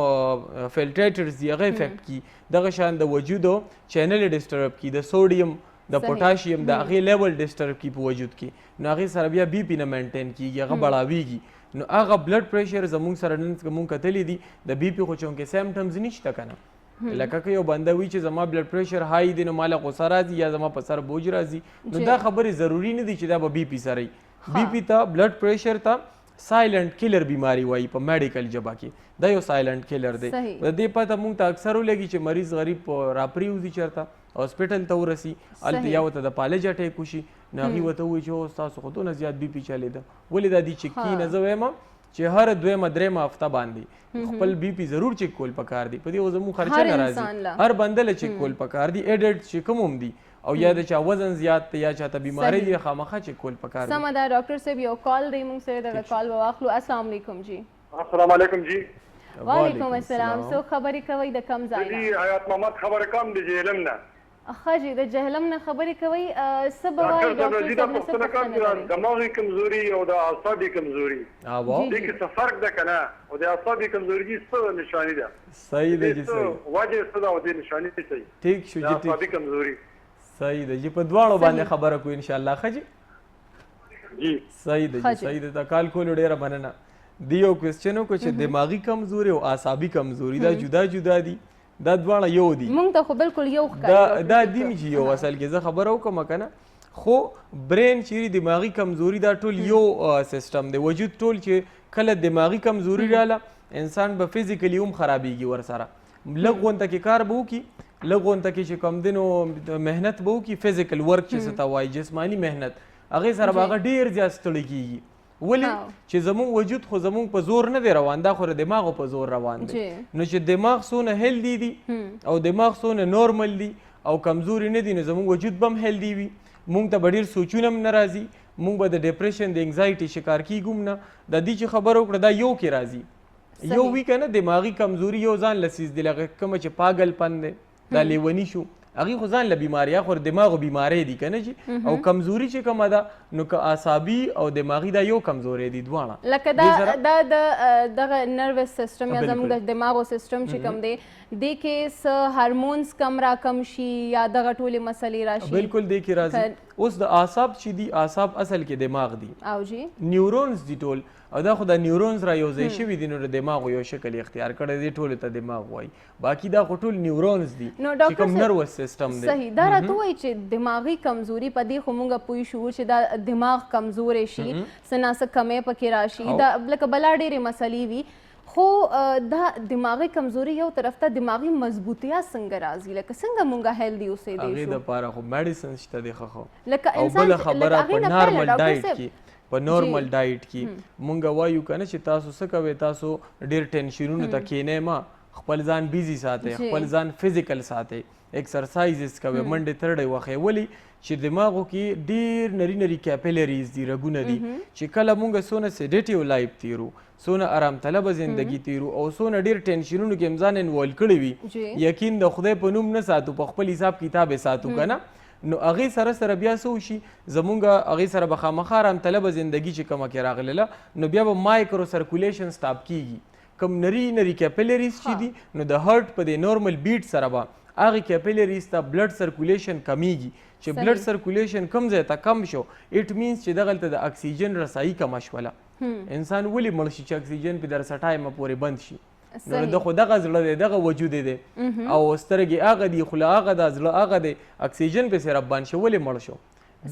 فلټریټرز دي هغه افیکټ کي دغه شان د وجودو چینل ډسټرب کي د سوډیم د پوټاشیم د هغې لیول ډسټرب کي په وجود کې نو هغې سره بیا بی پی نه مینټین کېږي هغه بړاویږي نو هغه بلډ پریشر زموږ سره نن مونږ کتلی دي د بی پی خو چونکې سیمټمز نشته که نه لکه که یو بنده وي چې زما بلډ پریشر های دی نو ماله غوسه راځي یا زما په سر بوج راځي نو دا خبرې ضروري نه دي چې دا به بی پی سره وي بی پی ته بلډ پریشر ته سایلنټ کیلر بیماری وایي په میډیکل ژبه کې دا یو سایلنټ کیلر دی د دې پته مونږ ته اکثر ولګي چې مریض غریب راپریوځي چېرته هاسپټل ته ورسي هلته یا ورته د پالج اټیک وشي نو هغې ورته ووایي چې ستاسو خو دونه زیات بی پي چلېده ولې دا دي چیک کېږي نه زه وایم چې هر دویمه درېیمه هفته باندې خپل بی پي ضرور چیک کول پکار دي په دې خو زموږ خرچه نه راځي هر بنده له چیک کول پکار دي ایډډ چې کوم هم دي او یا د چا وزن زیات دی یا چاته بیماری دی خامخا چیک کول پکار دي سمه ده ډاکټر صاحب یو کال دی موږ سره دغه کال به واخلو السلام علیکم جی السلام علیکم جی وعلیکم السلام څوک خبرې کوئ د کوم ځای نه جی حیات محمد خبرې کوم د جهلم نه ښه جی د جهلم نه خبرې کوئ څه به وایي ډاکټر صاحب نه څه پوښتنه لرئ دماغي کمزوري او د اعصابي کمزوري دې کې څه فرق ده که نه او د اعصابي کمزوري څه نشاني ده صحیح ده جی صحیح وجه څه ده او دې نشاني څه دي ټیک شو جی د اعصابي کمزوري صحیح ده جی په دواړو باندې خبره کوو انشاءالله ښه جی صحیح ده جی صحیح ده دا کال کولو ډېره مننه دی یو کوېسچن وکړو چې دماغي کمزوري او اعصابي کمزوري دا جدا جدا دي دا دواړه یو دي مونږ ته خو بالکل یو ښکاري دا دي چې یو اصل کې زه خبره وکړم که نه خو برین چیرې دماغي کمزوري دا ټول یو سیسټم دی وجود ټول چې کله دماغي کمزوري راله انسان به فزیکلی هم خرابېږي ورسره لږ غونته کې کار به وکړي لږ غونته کې چې کوم دی نو محنت به وکړي فزیکل ورک چې څه ته وایي جسماني محنت هغې سره به هغه ډېر زیات ستړی کېږي ولې چې زموږ وجود خو زموږ په زور نه دی روان دا خو د دماغو په زور روان دی نو چې دماغ څونه هیلدي دي او دماغ څونه نورمل دي او کمزوري نه دي نو زموږ وجود به هم هیلدي وي مونږ ته به ډېر سوچونه هم نه راځي مونږ به د ډپریشن د انگزایټي شکار کیږو هم نه د دې چې خبره وکړه دا یو کې راځي یو وي که نه دماغي کمزوري یو ځان له څیز دی لکه کومه چې پاګلپن دی دا لیوني شو هغې خو ځان له بیماریا خو دماغو بیماری دي که نه چې او کمزوري چې کومه ده نو که اعصابي او دماغي دا یو کمزوری دي دواړه لکه دا د دغه نروس سیسټم یا زموږ د دماغو سیسټم چې کوم دی دې کې څه هارمونز کم را کم شي یا دغه ټولې مسلې راشي بالکل دې کې راځي اوس د اعصاب چې دي اعصاب اصل کې دماغ دي او جی نیورونز دي ټول او دا خو د نیورونز را یوځای شوي دي نو د دماغو یو شکل اختیار کړی دی ټولو ته دماغ وایي باقي دا خو ټول نیورونز دي چې کوم نروس سیسټم دی صحیح دا راته وایي چې دماغي کمزوري په دې خو موږ پوه شو چې دا دماغ کمزوری شي څه ناڅه کمی پکې راشي دا لکه بلا ډېرې مسلې وي خو دا دماغي کمزوري یو طرف ته دماغي مضبوطیا څنګه راځي لکه څنګه مونږه هیلدي اوسېدی شو هغې دپاره خو میډیسن شته دی ښه لکه او بله خبره په نارمل ډایټ کې په نارمل جی. ډایټ کې مونږ وایو که نه چې تاسو څه کوئ تاسو ډېر ټینشنونو ته کښېنئ مه خپل ځان بیزي ساتئ خپل ځان فزیکل ساتئ ایکسرسایزز کوئ منډې ترډې وښئ ولې چې دماغو کې ډېر نری نری کیپیلریز دي رګونه دي چې کله مونږ څونه سیډیټیو لایف تیرو څونه آرام طلبه زندگی تیرو او څونه ډېر ټینشنونو کې ځان انوالو کړی وي یقین د خدای په نوم نه ساتو په خپل حساب کتاب یې ساتو که نه نو هغې سره سره بیا څه وشي زمونږ هغې سره به خامخا آرام طلبه زندگی چې کومه کې راغلله نو بیا به مایکرو سرکولیشن سټاپ کیږي کم نری نری کیپیلریز چې دي نو د هارت په د نورمل بیټ سره به هغې کیپیلریز ته بلډ سرکولیشن کمیږي چې بلډ سرکولیشن کم ځای ته کم شو اټ مینس چې دغلته د اکسیجن رسایي کمه شوله انسان ولې مړ شي چې اکسیجن پې در سټایمه پورې بند شي نو د خو دغه زړه دی دغه وجود دی او سترګې هغه دي خوله هغه ده زړه هغه دی اکسیجن پسې ربان شو ولې مړ شو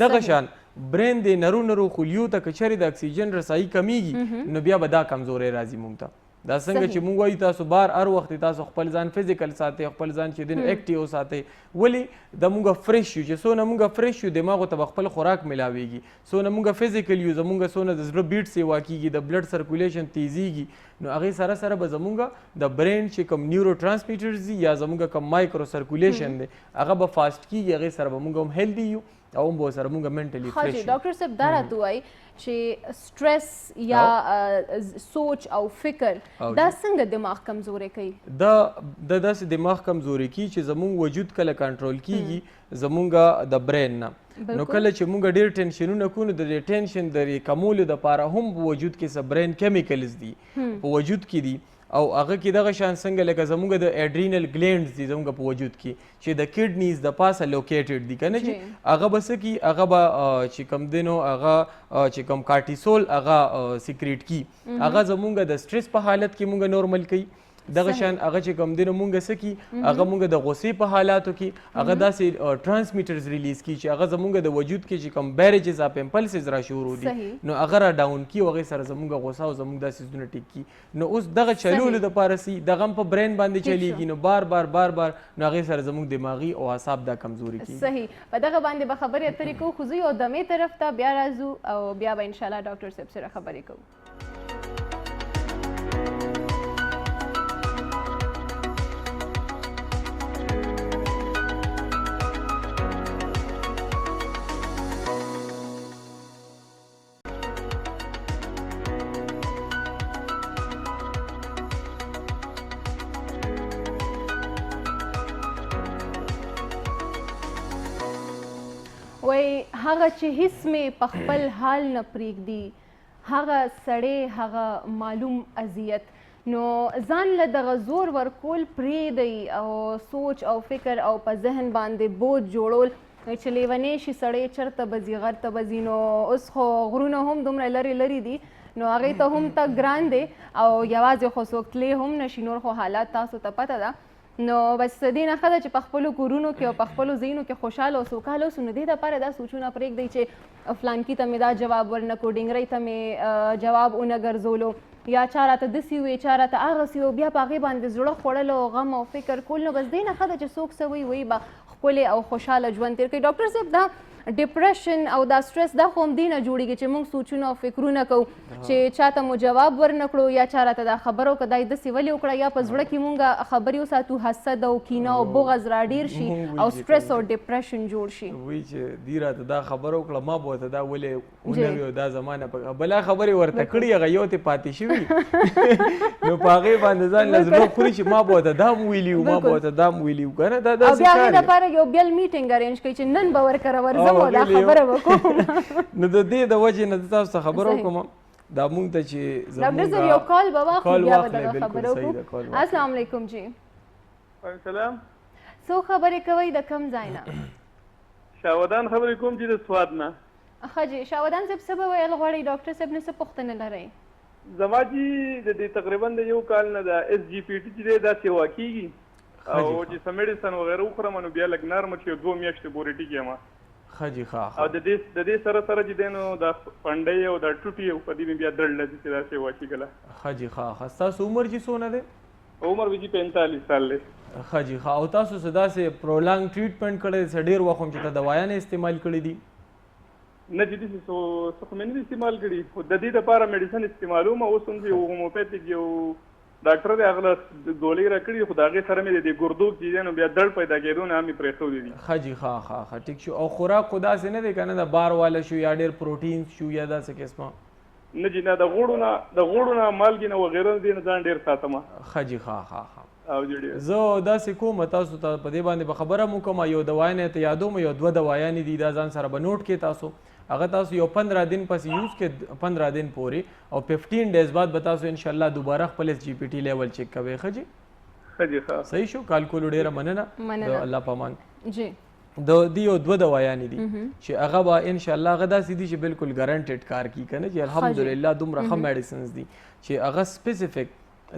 دغه شان برین دی نرو نرو خلیو ته که چېرې د اکسیجن رسایي کمیږي نو بیا به دا کمزوری راځي مونږ ته دا څنګه چې مونږ وایو تاسو بار هر وخت تاسو خپل ځان فزیکل ساتئ خپل ځان چې دین اکټیو ساتئ ولې د مونږ فریش یو چې څونه مونږ فریش یو دماغو ته خپل خوراک ملاویږي څونه مونږ فزیکل یو زمونږ څونه د زړه بیټ سیوا کیږي د بلډ سرکولیشن تیزیږي نو هغې سره سره به زمونږ د برین چې کوم نیورو ټرانسمیټرز دي یا زمونږ کوم مایکرو سرکولیشن دی هغه به فاسټ کیږي هغې سره به مونږ هم هیلدي یو او هم به سره مونږ منټلی فریش یو ډاکټر صاحب دا راته وایي چې سټرس یا سوچ او فکر دا څنګه دماغ کمزوری کوي دا داسې دماغ کمزوری کوي چې زمونږ وجود کله کنټرول کیږي زمونږ د برین نه نو کله چې مونږ ډېر ټینشنونه کوو نو د دې ټینشن د کمولو دپاره هم په وجود کې څه برین کیمیکلز دي په وجود کې دي او هغه کې دغه شان څنګه لکه زمونږ د اډرینل ګلینډز دي زمونږ په وجود کې چې د کډنیز د پاسه لوکیټډ دي که نه چې هغه به څه کي هغه به چې کوم دی نو هغه چې کوم کارټیسول هغه سیکریټ کی هغه زمونږ د سټرس په حالت کې مونږ نورمل کوي دغه شان هغه چې کوم دی نو مونږ څه کي هغه مونږ د غصې په حالاتو کې هغه داسې ټرانسمیټرز ریلیز کی چې هغه زمونږ د وجود کې چې کوم بیریجز اف امپلسز را شروع دي نو هغه را ډاون کی او هغې سره زمونږ غصه او زمونږ دا څیزونه ټیک کی نو اوس دغه چلولو دپاره سي دغه هم په برین باندې چلیږي نو بار بار بار بار نو هغې سره زمونږ دماغي او اعصاب دا کمزوري کیږي صحیح په دغه باندې به خبرې اترې کوو خو زه یو دمې طرف ته بیا راځو او بیا به انشاءالله ډاکټر صاحب سره خبرې کوو وای هغه چې هیڅ مې په خپل حال نه پرېږدي هغه سړی هغه معلوم اذیت نو ځان له دغه زور ورکول پرېږدئ او سوچ او فکر او په ذهن باندې بوج جوړول چې لیونی شي سړی چېرته به ځي غر ته به ځي نو اوس خو غرونه هم دومره لرې لرې دي نو هغې ته هم تګ ګران دی او یوازې خو څوک تللی هم نشي نور خو حالات تاسو ته پته ده نو بس دې نه ښه ده چې په خپلو کورونو کې او په خپلو ځایونو کې خوشحاله او سوکاله اوسو نو دې دپاره دا سوچونه پرېږدئ چې فلانکي ته مې دا جواب ورنکړو ډنګرۍ ته مې جواب ونه ګرځولو یا چا راته داسې ووایي چا راته هغسې و بیا په هغې باندې زړه خوړل او غم او فکر کول نو بس دې نه ښه ده چې څوک څه وایي به ښکلې او خوشحاله ژوند تېر کوي ډاکټر صاحب دا ډیپریشن او دا سټرس دا خو همدې نه جوړیږي چې موږ سوچونه او فکرونه کوو چې چاته مو جواب ورنکړو یا چا راته دا خبره وکړه دا یې داسې ولې وکړه یا په زړه کې مونږ خبرې وساتو حسد او کینه او بغض راډېر شي او سټرس او ډیپریشن جوړ شي وایي چې دی راته دا خبره وکړه ما به ورته دا ولې ونه وي او دا زمانه په بلا خبرې ورته کړي هغه یو ته پاتې شوي نو په هغې باندې ځان له زړه خوري چې ما به ورته دا م ویلي وو ما به ورته دا م ویلي وو که نه دا داسې کار دی. دپاره یو بل میټینګ ارینج کوي چې نن به ورکره ورځم او دا خبره وکړو نو د دې د وجې نه تاسو ته خبره وکړم دا مونږ ته چې ډاکټر صاحب یو کال به واخلو بیا به دغه خبره وکړو. السلام علیکم جی. سلام. څو خبرې کوئ د کوم ځای نه؟ شاودان خبرې کوم چې د سواد نه. ښه جی شاودان صاحب څه به ویل غواړئ ډاکټر صاحب نه څه پوښتنه لرئ؟ زما چې د دې تقریبا د یو کال نه د اس جي پی ټي چې دی دا سیوا کېږي او چې څه میډیسن وغیره وخورم نو بیا لږ نرمه چې 2 میاشتې پورې ټیکي یم ښه جي ښه او د دې سره سره چې دی نو دا پنډۍ او دا ټوټي او په دې مې بیا درد لږ چې دا سیوا کېږله. ښه جي ښه ستاسو عمر چې څونه دی؟ عمر مې چې 45 سال دی. ښه جي ښه او تاسو څه داسې پرولانګ ټریټمنټ کړی څه ډېر وخت هم چې ته دوایانې استعمال کړي دي؟ نه چې داسې څه خو مې نه دي استعمال کړي خو د دې دپاره میډیسن استعمالوم اوس هم چې هوموپیتیک یو ډاکټر دی هغه له ګولۍ راکړي خو د هغې سره مې د دې ګردو چې دی نو بیا درد پیدا کېدو نه هم مې پرېښودي دي. ښه جي ښه ښه ټیک شو او خوراک خو داسې نه دی که نه د بار والا شو یا ډېر پروټین شو یا داسې قسمه؟ نه جي نه د غوړو نه مالګې نه وغیره دې نه ځان ډېر ساتم. ښه جي ښه او جوړ زه داسې کوم تاسو ته په دې باندې به خبره مو کوم یو دوايانې ته یادوم یو 2 دوايانې دي دا ځان سره به نوٹ کې تاسو هغه تاسو یو 15 दिन پس یوز کې 15 दिन پورې او 15 ډیز بعد به تاسو ان شاء الله دوباره خپل اس جی پی ټي لیول چیک کوئ. ښه جی صحیح شو کال کولو ډیره مننه د الله پامان جی د دې یو 2 دوايانې دي چې هغه به ان شاء الله هغه داسې دي چې بالکل ګارانټډ کار کوي که نه چې الحمدلله دومره ښه میډیسنز دي چې هغه سپیسیفیک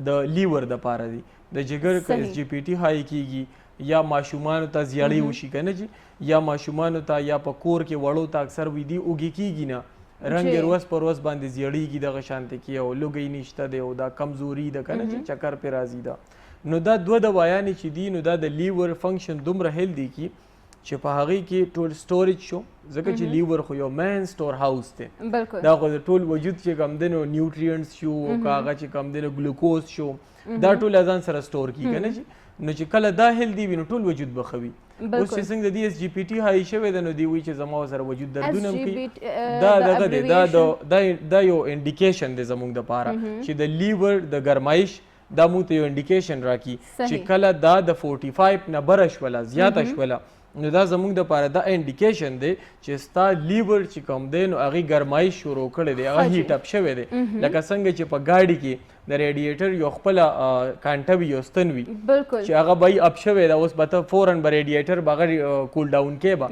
د لیور دپاره دي د جګر که اس جی پی ټي های کیږي یا ماشومانو ته زیړی وشي که نه جي یا ماشومانو ته یا په کور کې وړو ته اکثر ویدي اوږې کیږي نه رنګ یې روز پر روز باندې زیړیږي دغه شانتې کې او لوګی نشته دی او دا کمزوري ده که نه چې چکر پرې راځي ده نو دا 2 دوايانې چې دي نو دا د لیور فنکشن دومره هیلدي کی چې په هغې کې ټول سټوریج شو ځکه چې لیور خو یو مین سټور هاوس دی دا خو د ټول وجود چې کوم دی نو نیوټرینټس شو او که هغه چې کوم دی نو ګلوکوز شو دا ټول ځان سره سټور کي که نه جي نو چې کله دا هیلدي وي نو ټول وجود به ښه وي. اوس چې څنګه د دې اس جي پی ټي های شوی دی نو دوی وایي چې زما سره وجود دردونه هم کوي دا دغه دی دا یو انډیکیشن دی زموږ دپاره چې د لیور د ګرمایش دا موږ ته یو انډیکیشن راکړي چې کله دا د 45 نه بره شوله زیاته شوله نو دا زموږ دپاره دا انډیکیشن دی چې ستا لیور چې کوم دی نو هغې ګرمایش شروع کړی دی هغه هیټ اپ شوی دی لکه څنګه چې په ګاډي کې د ریډیټر یو خپله کانټه وي یو ستن وي چې هغه به یې اپ شوی ده اوس به ته فوراً به ریډیټر به هغه کول ډاون کې به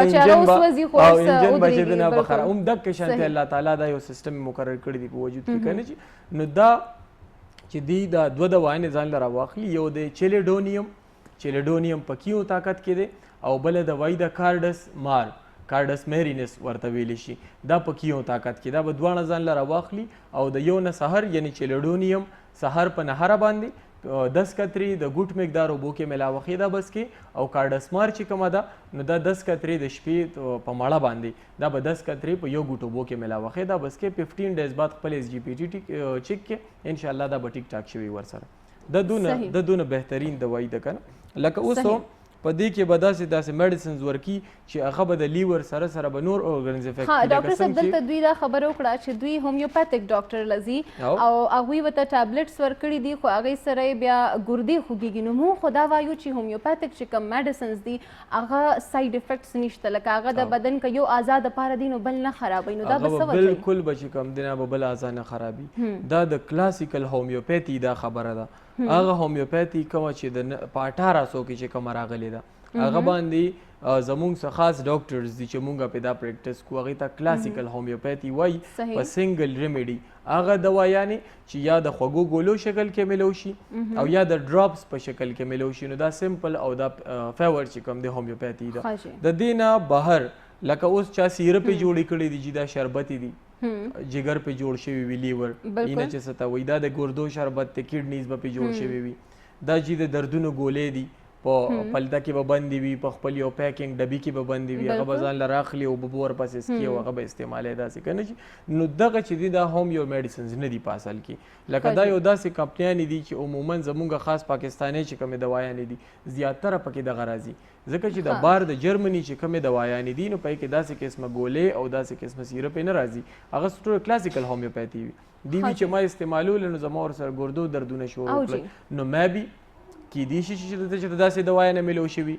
انجن به چې د نه بخار هم دقې شانتې الله تعالی دا یو سیسټم مقرر کړی دی په وجود کې که نه چې نو دا چې دی دا 2 دوايانې ځان له راواخلي یو دی چیلیډونیم په کیو طاقت کې دی او بله دوايي د کارډس میرینس ورته ویلی شي دا په کیو طاقت کې دا به دواړه ځان له راواخلي او د یو نه سحر یعنی چیلیډونیم سحر په نهره باندې 10 کترې د ګوټ مقدار اوبو کې ملاوخې دا بس کې او کارډس مار چې کومه ده نو دا 10 کترې د شپې په ماړه باندې دا به 10 کترې په یو ګوټ اوبو کې ملاوخې دا بس کې 15 ډیز بعد خپل اس جی پی ټي چیک کې ان شاء الله دا به ټیک ټاک شوي ورسره د دونه بهترین دوايي ده که نه لکه اوس په دې کې به داسې میډیسنز ورکي چې هغه به د لیور سره به نور اورګنز افیکټ کړي. ډاکټر صاحب دلته دوی دا خبره وکړه چې دوی هومیوپیتیک ډاکټر لزي او هغوی ورته ټابلیټس ورکړي دي خو هغې سره یې بیا ګردې خوږېږي نو موږ خو دا وایو چې هومیوپیتیک چې کوم میډیسنز دي هغه ساید افیکټس نشته لکه هغه د بدن که یو اعضا دپاره دي نو بل نه خرابوي نو دا به څه وجه بالکل به چې کوم دی نه به بل اعضا نه خرابي دا د کلاسیکل هومیوپیتي دا خبره ده هغه هومیوپیتي کومه چې د په 1800 کې چې کومه راغلې ده هغه باندې زموږ څه خاص ډاکټرز دي چې مونږ په دا پریکټس کوو هغې ته کلاسیکل هومیوپیتي وایي په سنګل ریمیډي هغه دوايانې چې یا د خوږو ګولو شکل کې میلو شي او یا د ډراپس په شکل کې میلو شي نو دا سمپل او دا فیور چې کوم دی هومیوپیتي ده د دې نه بهر لکه اوس چا سیرپې جوړې کړي دي چې دا شربتي دي جګر په جوړ شوي وي لیور اینه چې څه ته وایي دا د ګردو شربت دی کډنیز به پې جوړ شوي وي دا چې د دردونو ګولې دي په پلته کې به بندې وي، په خپل یو پیکینګ ډبي کې به بندې وي، هغه به ځان له راخلي او به ورپسې څکي او هغه به استعمالوي داسې که نه چې نو دغه چې دي دا هوم یو میډیسنز نه دي په اصل کې. لکه دا یو داسې کمپنیانې دي چې عموما زمونږ خاص پاکستاني چې کومې دوایانې دي زیاتره پکې دغه راځي، ځکه چې د بار د جرمني چې کومې دوایانې دي نو په کې داسې قسمه ګولې او داسې قسمه سیرپ نه راځي، هغه ټول کلاسیکل هومیوپیتي وي. دی وی چې ما استعمالول نو زما ورسره ګردو دردونه شروع کړل، نو مابي کیدای شي چې دلته داسې دوا نه ملو شي وي،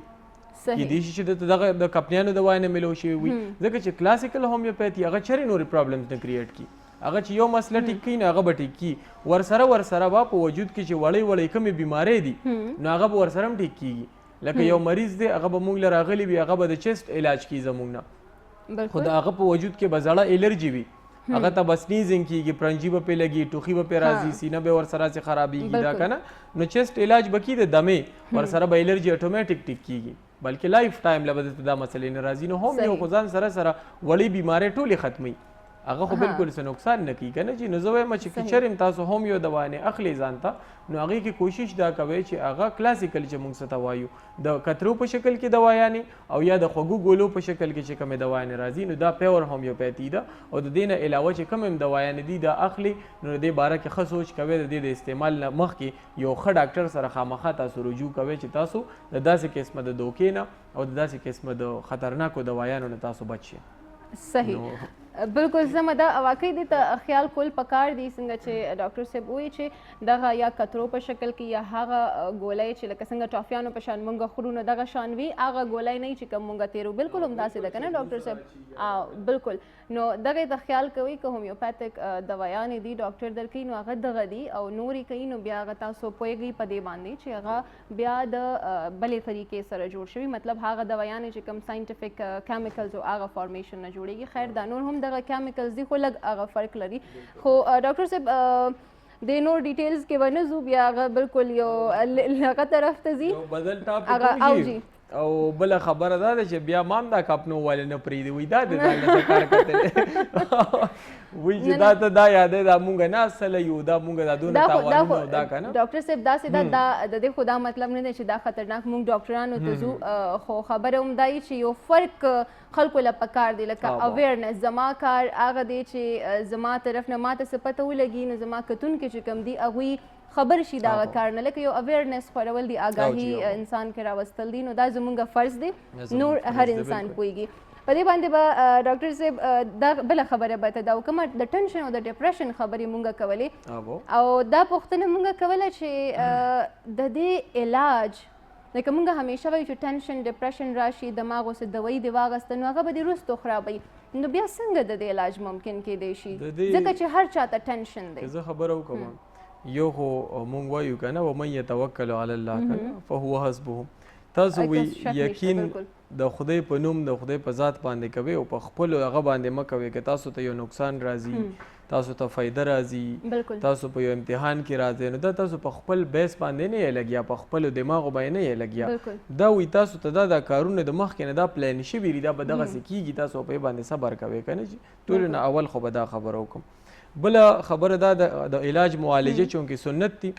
کیدای شي چې دغه د کمپنیانو دوا نه ملو شي وي، ځکه چې کلاسیکل هومیوپیتي هغه چېرې نورې پرابلمز نه کریټ کی، هغه چې یو مسله ټیک کړي نو هغه به ټیک کي، ورسره به په وجود کې چې وړی کومې بیمارۍ دي نو هغه به ورسره هم ټیک کیږي. لکه یو مریض دی هغه به موږ له راغلی وي هغه به د چیسټ علاج کوي زموږ نه، خو د هغه په وجود کې به زړه الرجي وي، هغه ته به سنیزنګ کیږي، پرنجي به پې لګي، ټوخي به پې راځي، سینه به ورسره چې خرابېږي دا که نه، نو چیسټ علاج به کي د دمې ورسره به الرجي اټومیټیک ټیک کیږي، بلکې لایف ټایم له به درته دا مسلې نه راځي. نو هم یو خو ځان سره وړې بیمارۍ ټولې ختموي، هغه خو بالکل څه نقصان نه کوي که نه چې نو زه وایم چې که چېرې تاسو هم یو دوانې اخلئ ځان ته نو هغې کې کوشش دا کوئ چې هغه کلاسیکل چې موږ څه ته وایو د کترو په شکل کې دوایانې او یا د خوږو ګولو په شکل کې چې کومې دوایانې راځي نو دا پیور هومیوپیتي ده، او د دې نه علاوه چې کوم هم دوایانې دي دا اخلي نو د دې باره کې ښه سوچ کوئ، د دې د استعمال نه مخکې یو ښه ډاکټر سره خامخا تاسو رجوع کوئ چې تاسو د داسې قسمه د دوکې نه او د داسې قسمه د خطرناکو دوایانو نه تاسو بچ شئ. صحیح، بالکل سمه ده. واقعي دې ته خیال کول پکار دي څنګه چې ډاکټر صاحب وایي چې دغه یا کترو په شکل کې یا هغه ګولۍ چې لکه څنګه ټافیانو په شان مونږ خورو نو دغه شان وي، هغه ګولۍ نه چې کوم مونږ تیرو، بالکل همداسې ده که نه ډاکټر صاحب؟ بالکل. نو دغه ته خیال کوئ که هومیوپیتھک دوایانې دي ډاکټر درکوي نو هغه دغه دي او نورې کوي نو بیا هغه تاسو پوهیږئ په دې باندې چې هغه بیا د بلې طریقې سره جوړ شوي، مطلب هغه دوایانې چې کوم ساینټیفک کیمیکلز او هغه فارمیشن نه جوړیږي. خیر دا نور هم دغه کیمیکلز دي خو لږ هغه فرق لري. خو ډاکټر صاحب د نور ډیټیلز کې ونه ځو، بیا هغه بالکل یو هغه طرف ته ځي بدل ټاپک او بله خبره دا ده چې بیا مام دا کاپنو والے نه پرېږدي، وایي دا د ځان نه کار کتلی وایي چې دا ته دا یادی دا مونږ نه اصله یو دا مونږ دا دونه تاوانونه او دا که نه. ډاکټر صاحب داسې ده د دې خو دا مطلب نه دی چې دا خطرناک مونږ ډاکټرانو ته ځو، خو خبره هم دا چې یو فرق خلکو له پکار دی، لکه اویرنس. زما کار هغه دی چې زما طرف نه ماته څه پته ولګي نو زما کتونکي چې کوم دي هغوی خبر شي دا کار نه، لکه یو اویرنس خورول دی، آګاهي انسان کې راوستل دي، نو دا زمونږ فرض دی، نور هر انسان پوهیږي. په دې باندې به ډاکټر صاحب دا بله خبره به ته دا وکړم، د ټنشن او د ډپریشن خبرې مونږ کولې او دا پوښتنه مونږ کوله چې د دې علاج لکه مونږ همیشه وایو چې ټنشن ډپریشن راشي دماغ اوسه دوایي دې واغسته نو هغه به دې وروستو خرابوي، نو بیا څنګه د دې علاج ممکن کیدی شي ځکه چې هر چاته ټنشن دی؟ زه خبره وکړم، یو خو مونږ وایو که نه ومن یتوکل علی الله که نه فهو حسبه، تاسو وی یقین د خدای په نوم د خدای په ذات باندې کوئ او په خپلو هغه باندې مه کوئ که تاسو ته یو نقصان راځي، تاسو ته فایده راځي، تاسو په یو امتحان کې راځئ نو دا تاسو په خپل بیس باندې نه یې لګیا، په خپلو دماغو باندې نه یې لګیا، دا وایي تاسو ته دا کارونه د مخکې نه دا پلان شوي دي، دا به دغسې کېږي، تاسو په یې باندې صبر کوئ که نه چې ټولو نه اول خو به دا خبره وکړم. بله خبره دا د علاج معالجه چونکې سنت دي،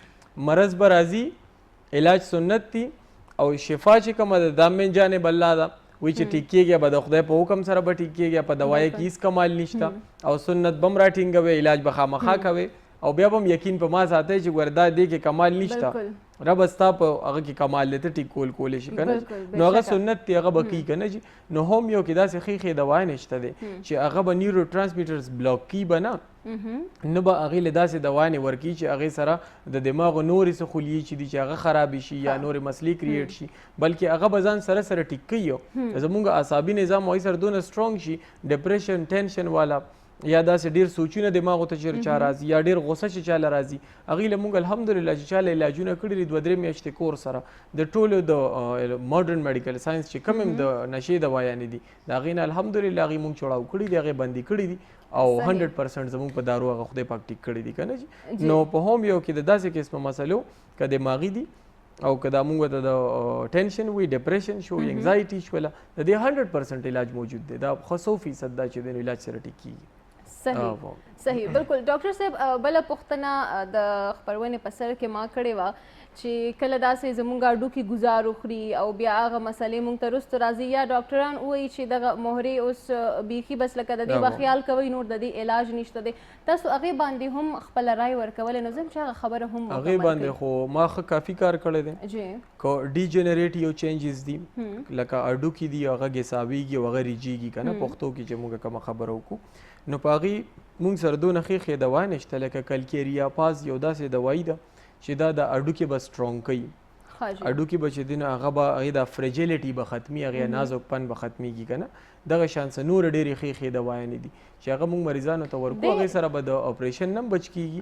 مرض به راځي علاج سنت دي او شفا چې کومه ده دا من جانب الله ده، وایي چې ټیک کېږي به د خدای په حکم سره به ټیک کېږي، په دوایي کې هېڅ کمال نشته او سنت به هم راټینګوئ، علاج به خامخا کوئ او بیا به هم یقین په ما ساتئ چې ګوره دا دې کې کمال نشته، رب ستا په هغه کې کمال دی ته ټیک کولی شي که نه، نو هغه سنت دی هغه به کوي که نه. نو هم یو کې داسې ښې ښې دوایې نشته دی چې هغه به نیورو ټرانسمیټرز بلاک کي به نه، نه به هغې له داسې دوایانې ورکوي چې هغې سره د دماغو نورې څه خلیې چې دي چې هغه خرابې شي یا نورې مسلې کریټ شي، بلکې هغه به ځان سره سره ټیک کوي، زمونږ اعصابي نظام هغوی سره دونه سترونګ شي، ډپریشن ټینشن والا یا داسې ډېر سوچونه دماغو ته چې چا راځي یا ډېر غوسه چې چاله راځي، هغې له موږ الحمدلله چې چاله علاجونه کړي دي 2-3 میاشتې کور سره د ټولو د ماډرن میډیکل ساینس چې کوم هم د نشې دوایانې دي د هغې نه الحمدلله هغې موږ چړاو کړي دي، هغې بندي کړي دي او 100% زموږ په دارو هغه خدای پاک ټیک کړي دي که نه. نو په هم یو کې د داسې قسمه مسلو که دماغي دي او که دا مونږ ته د ټینشن وي، ډپریشن شو، انزایټي شوله، د دې 100% علاج موجود دی، دا خو 100% دا چې دی علاج سره ټیک کېږي. صحیح بالکل ډاکټر صاحب بله پوښتنه د خپرونې په سر کې ما کړې وه چې کله داسې زموږ هډوکي ګزار وخوري او بیا هغه مسلې موږ ته وروسته راځي یا ډاکټران وایي چې دغه مهرې اوس بیخي بس لکه د دې به خیال کوئ نور د دې علاج نشته دی تاسو هغې باندې هم خپله رای ورکولی نو زه هم چې هغه خبره هم هغې باندې خو ما ښه کافي کار کړی دی جی که ډیجنریټیو چینجز دي لکه هډوکي دي هغه ګیساویږي او هغه ریجیږي که نه پښتو کې چې موږ کومه خبره وکړو نو په هغې موږ سره دونه ښې دوا نشته لکه کلکیریا پاز یو داسې دوایي ده چې دا د هډوکي به سترونګ کوي هډوکي به چې دی نو هغه به هغې دا فریجیلیټي به ختمي هغې نازکپن به ختمیږي که نه دغه شان څه نورې ډېرې ښې دوایانې دي چې هغه موږ مریضانو ته ورکو هغې سره به د اپریشن نه بچ کیږي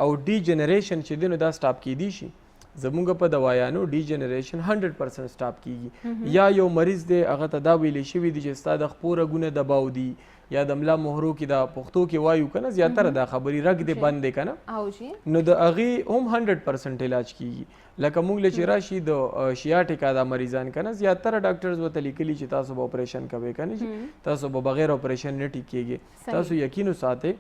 او ډیجنریشن چې دی نو دا سټاپ کیدی شي زموږ په دوایانو ډیجنریشن 100% سټاپ کیږي یا یو مریض دی هغه ته دا ویلی شوي دي چې ستا د خپو رګونه دباو دي یا د ملا مهرو کې دا پښتو کې وایو که نه زیاتره دا خبرې رګ دی بند دی که نه نو د هغې هم 100% علاج کیږي لکه موږ له چې راشي د شیاټیکا دا مریضان که نه زیاتره ډاکټرز ورته لیکلي چې تاسو به اپریشن کوئ که نه چې تاسو به بغیر اپریشن نه ټیک کیږي تاسو یقین وساتئ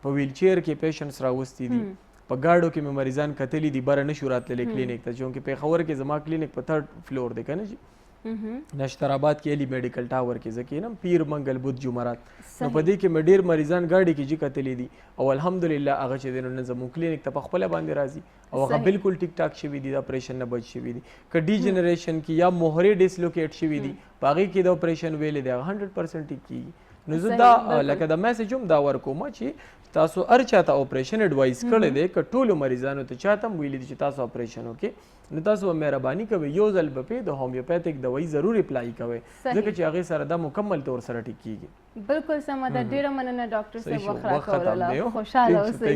په ویل چیر کې پیشنټس راوستي دي په ګاډو کې مې مریضان کتلي دي بره نشو راتللی کلینیک ته چونکې پېښور کې زما کلینیک په 3rd فلور دی که نه جي نشترآباد کې علي میډیکل ټاور کې زه کینم پیر منګل بود جمعرات نو په دې کې مې ډېر مریضان ګاډي کې جي کتلي دي او الحمدلله هغه چې دی نو نن زموږ کلینیک ته په خپله باندې راځي او هغه بالکل ټیک ټاک شوي دي د اپریشن نه بچ شوي دي که ډیجنریشن کې یا مهرې ډیسلوکیټ شوي دي په هغې کې د اپریشن ویلې دی هغه 100% ټیک کیږي نو زه دا لکه د میسج هم دا ورکوم چې تاسو هر چاته اپریشن اډوایز کړی دی که ټولو مریضانو ته چاته هم ویلي دي چې تاسو اپریشن وکړئ نو تاسو به مهرباني کوئ یو ځل به پې د هومیوپیتھک دوایي ضرور اپلای کوئ ځکه چې هغې سره دا مکمل طور سره ټیک کیږي بالکل سمه ده ډېره مننه ډاکټر صاحب وخت راکولو خوشحاله اوسئ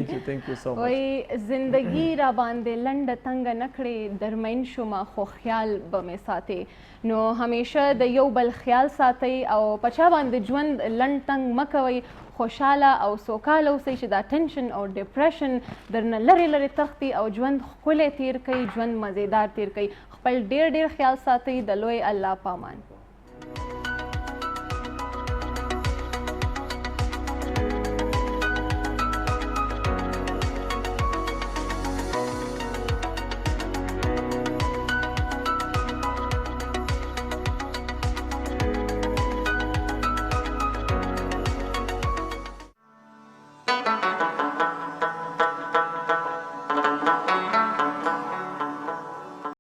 وایي زندګي را باندې لنډه تنګه نه کړې درمین شومه خو خیال به مې ساتې نو همیشه د یو بل خیال ساتئ او په چا باندې ژوند لنډ تنګ مه کوئ خوشحاله او سوکاله اوسئ چې دا ټینشن او ډپریشن درنه لرې لرې تښتي او ژوند ښکلی تیر کوئ ژوند مزیدار تیر کوئ خپل ډېر ډېر خیال ساتئ د لوی الله پامان